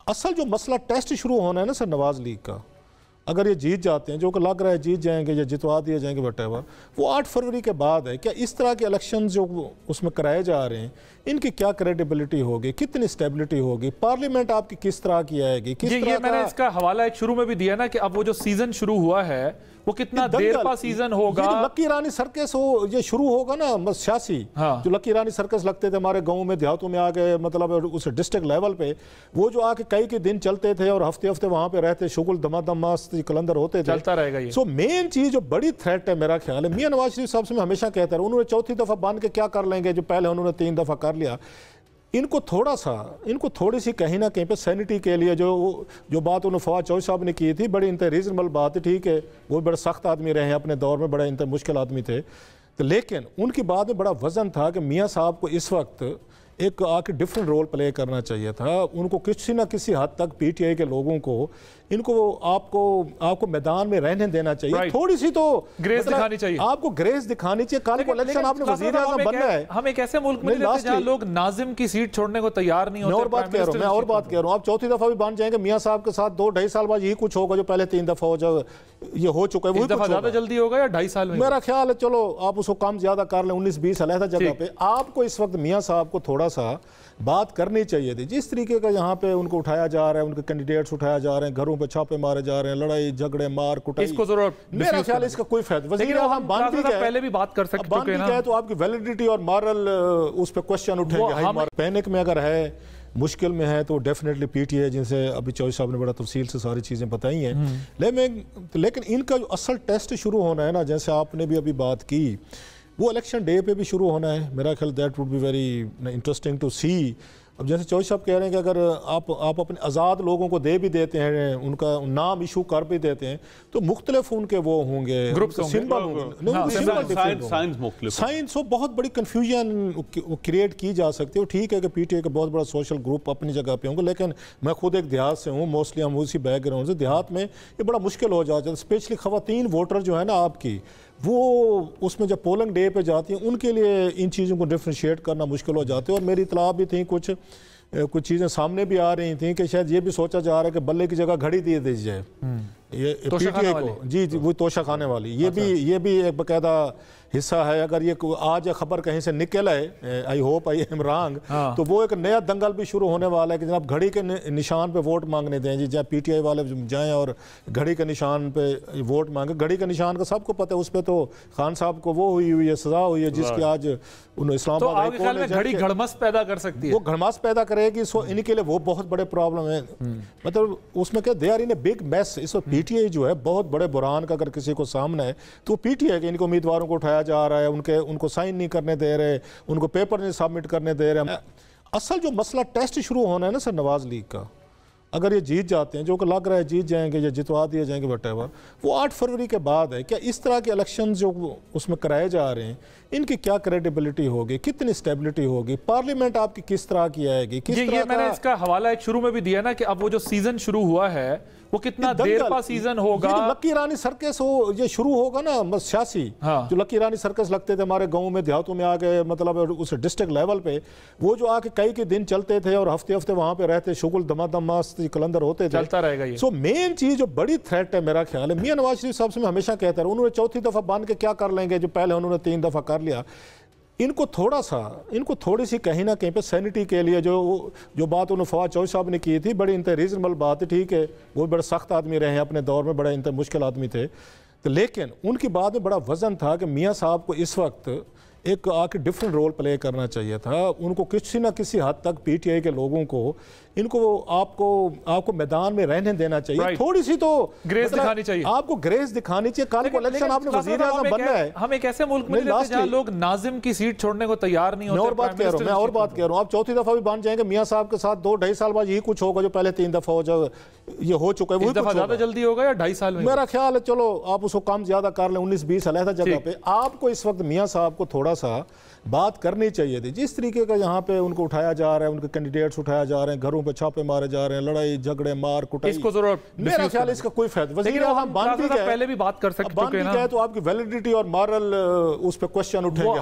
असल जो मसला टेस्ट शुरू होना है ना सर नवाज लीग का, अगर ये जीत जाते हैं, जो कि लग रहा है जीत जाएंगे या जितवा दिए जाएंगे वटेवर, वो 8 फरवरी के बाद है। क्या इस तरह के इलेक्शन जो उसमें कराए जा रहे हैं, इनकी क्या क्रेडिबिलिटी होगी, कितनी स्टेबिलिटी होगी, पार्लियामेंट आपकी किस तरह की आएगी, किस तरह मैंने इसका हवाला एक शुरू में भी दिया ना कि अब वो जो सीजन शुरू हुआ है वो कितना देर का सीजन होगा। लकी रानी सर्कस हो, ये शुरू होगा ना सियासी, जो लकी रानी सर्कस लगते थे हमारे गाँव में देहातों में आ गए, मतलब उस डिस्ट्रिक्ट लेवल पे, वो जो आके कई के दिन चलते थे और हफ्ते हफ्ते वहां पे रहते, शुगुल धमाधम मस्त कलंदर होते थे, चलता रहेगा ये। सो मेन चीज जो बड़ी थ्रेट है मेरा ख्याल है, मियां नवाज शरीफ साहब से मैं हमेशा कहता रहा, उन्होंने चौथी दफा बांध के क्या कर लेंगे जो पहले उन्होंने 3 दफा कर लिया। इनको थोड़ी सी कहीं ना कहीं पे सैनिटी के लिए जो बात उन्होंने फवाद चौधरी साहब ने की थी, बड़ी इंतहा रीजनेबल बात है, ठीक है, वो बड़े सख्त आदमी रहे हैं अपने दौर में, बड़े इंतहा मुश्किल आदमी थे, तो लेकिन उनकी बात में बड़ा वजन था कि मियाँ साहब को इस वक्त एक आके डिफरेंट रोल प्ले करना चाहिए था। उनको किसी ना किसी हद तक पीटीआई के लोगों को इनको आपको मैदान में रहने देना चाहिए, थोड़ी सी तो ग्रेस दिखानी चाहिए, आपको ग्रेस दिखानी चाहिए। कल को इलेक्शन आपने वजीर आज़म बनना है, हम एक ऐसे मुल्क में जहां लोग नाजिम की सीट छोड़ने को तैयार नहीं होते। मैं और बात कह रहा हूँ, आप चौथी दफा भी बन जाएंगे मियाँ साहब के साथ, 2-2.5 साल बाद यही कुछ होगा जो पहले 3 दफा हो जाए, ये हो चुका है। दफा ज्यादा जल्दी होगा या 2.5 साल में? मेरा ख्याल है चलो आप उसको कम ज्यादा कर लें, 19-20 अलग जगह पे। आपको इस वक्त मियाँ साहब को थोड़ा सा बात करनी चाहिए थी। जिस तरीके का यहाँ पे उनको उठाया जा रहा है, उनके कैंडिडेट्स उठाया जा रहे हैं, घरों पे छापे मारे जा रहे हैं, लड़ाई झगड़े मार कुटाई, इसको जरूर मेरा ख्याल इसका कोई फायदा। वज़ीर आज़म पहले भी बात कर सकते हैं तो आपकी वैलिडिटी और मॉरल उस पर क्वेश्चन उठेंगे। पैनिक में अगर है, मुश्किल में है, तो डेफिनेटली पीटीआई, जिनसे अभी चौधरी साहब ने बड़ा तफसील से सारी चीज़ें बताई हैं, लेकिन इनका जो असल टेस्ट शुरू होना है ना, जैसे आपने भी अभी बात की, वो इलेक्शन डे पे भी शुरू होना है। मेरा ख्याल that would be very interesting to see. अब जैसे चौधरी साहब कह रहे हैं कि अगर आप अपने आज़ाद लोगों को दे भी देते हैं, उनका नाम इशू कर भी देते हैं, तो मुख्तलिफ उनके वो होंगे, सिंबल होंगे, साइंस हो, बहुत बड़ी कन्फ्यूजन क्रिएट की जा सकती है। ठीक है कि पीटीआई का बहुत बड़ा सोशल ग्रुप अपनी जगह पे होंगे, लेकिन मैं खुद एक देहात से हूँ, मोस्टली हम उसी बैकग्राउंड से, देहात में ये बड़ा मुश्किल हो जाता है। स्पेशली ख़वातीन वोटर जो है ना आपकी, वो उसमें जब पोलिंग डे पे जाती हैं, उनके लिए इन चीज़ों को डिफ्रेंशिएट करना मुश्किल हो जाते हैं। और मेरी इतला भी थी, कुछ चीज़ें सामने भी आ रही थी कि शायद ये भी सोचा जा रहा है कि बल्ले की जगह घड़ी दे दी जाए, ये पीटीआई को, जी वो तोशा खाने वाली, ये भी एक बाकायदा हिस्सा है। अगर ये आज खबर कहीं से निकल है, I hope I am wrong, तो वो एक नया दंगल भी शुरू होने वाला है कि जनाब घड़ी के निशान पे वोट मांगने दें जी, जहाँ पीटीआई वाले जाएं और घड़ी के निशान पे वोट मांगे। घड़ी के निशान का सबको पता है, उस पर तो खान साहब को वो हुई है, सजा हुई है, जिसकी आज इस्लामाबाद में घड़ी घड़मस पैदा कर सकती है, वो घड़मस पैदा करेगी। सो इनके लिए वो बहुत बड़े प्रॉब्लम है, मतलब उसमें क्या they are in a big mess. इस वक्त पीटीआई जो है बहुत बड़े बुरान का अगर किसी को सामने है, तो पीटीआई के इनको उम्मीदवारों को उठाया जा रहा है, उनको साइन नहीं करने दे रहे, उनको पेपर नहीं सबमिट करने दे रहे। असल जो मसला टेस्ट शुरू होना है ना सर नवाज लीग का, अगर ये जीत जाते हैं, जो कि लग रहा है जीत जाएंगे या जितवा दिए जाएंगे वटेवर, वो 8 फरवरी के बाद है। क्या इस तरह के इलेक्शन जो उसमें कराए जा रहे हैं, इनकी क्या क्रेडिबिलिटी होगी, कितनी स्टेबिलिटी होगी, पार्लियामेंट आपकी किस तरह की आएगी, किस तरह मैंने इसका हवाला एक शुरू में भी दिया ना कि अब वो जो सीजन शुरू हुआ है वो कितना देर का सीजन होगा। लकी रानी सर्कस हो, ये शुरू होगा ना सियासी, जो लकी रानी सर्कस लगते थे हमारे गाँव में देहातों में आ गए, मतलब उस डिस्ट्रिक्ट लेवल पे, वो जो आके कई के दिन चलते थे और हफ्ते हफ्ते वहां पे रहते, शुगुल धमाधम मस्त कलंदर होते थे, चलता रहेगा ये। सो मेन चीज जो बड़ी थ्रेट है मेरा ख्याल है, मियां नवाज शरीफ साहब से मैं हमेशा कहता रहा, उन्होंने चौथी दफा बांध के क्या कर लेंगे जो पहले उन्होंने 3 दफा कर लिया। इनको थोड़ी सी कहीं ना कहीं पे सैनिटी के लिए जो बात उन्होंने फवाद चौधरी साहब ने की थी, बड़ी इंतहा रीजनेबल बात है, ठीक है, वो बड़े सख्त आदमी रहे हैं अपने दौर में, बड़े इंतहा मुश्किल आदमी थे, तो लेकिन उनकी बात में बड़ा वजन था कि मियाँ साहब को इस वक्त एक आके डिफरेंट रोल प्ले करना चाहिए था। उनको किसी ना किसी हद तक पीटीआई के लोगों को आपको मैदान में रहने देना चाहिए, थोड़ी सी तो ग्रेस दिखानी चाहिए, आपको ग्रेस दिखानी चाहिए। कल को इलेक्शन आपने वजीर आज़म बनना है, हम एक ऐसे मुल्क में जहां लोग नाजिम की सीट छोड़ने को तैयार नहीं होते। मैं और बात कह रहा हूँ, आप चौथी दफा भी बन जाएंगे मियाँ साहब के साथ, 2-2.5 साल बाद यही कुछ होगा जो पहले 3 दफा हो जाए, ये हो चुका है। दफा ज्यादा जल्दी होगा या 2.5 साल में? मेरा ख्याल है चलो आप उसको कम ज्यादा कर लें, 19-20 अलग जगह पे। आपको इस वक्त मियाँ साहब को थोड़ा सा बात करनी चाहिए थी। जिस तरीके का यहाँ पे उनको उठाया जा रहा है, उनके कैंडिडेट्स उठाया जा रहे हैं, घरों पे छापे मारे जा रहे हैं, लड़ाई झगड़े मार कुटाई, इसको जरूर मेरा ख्याल इसका कोई फायदा। वज़ीर आज़म पहले भी बात कर सकते हैं, तो आपकी वैलिडिटी और मॉरल उस पर क्वेश्चन उठेंगे।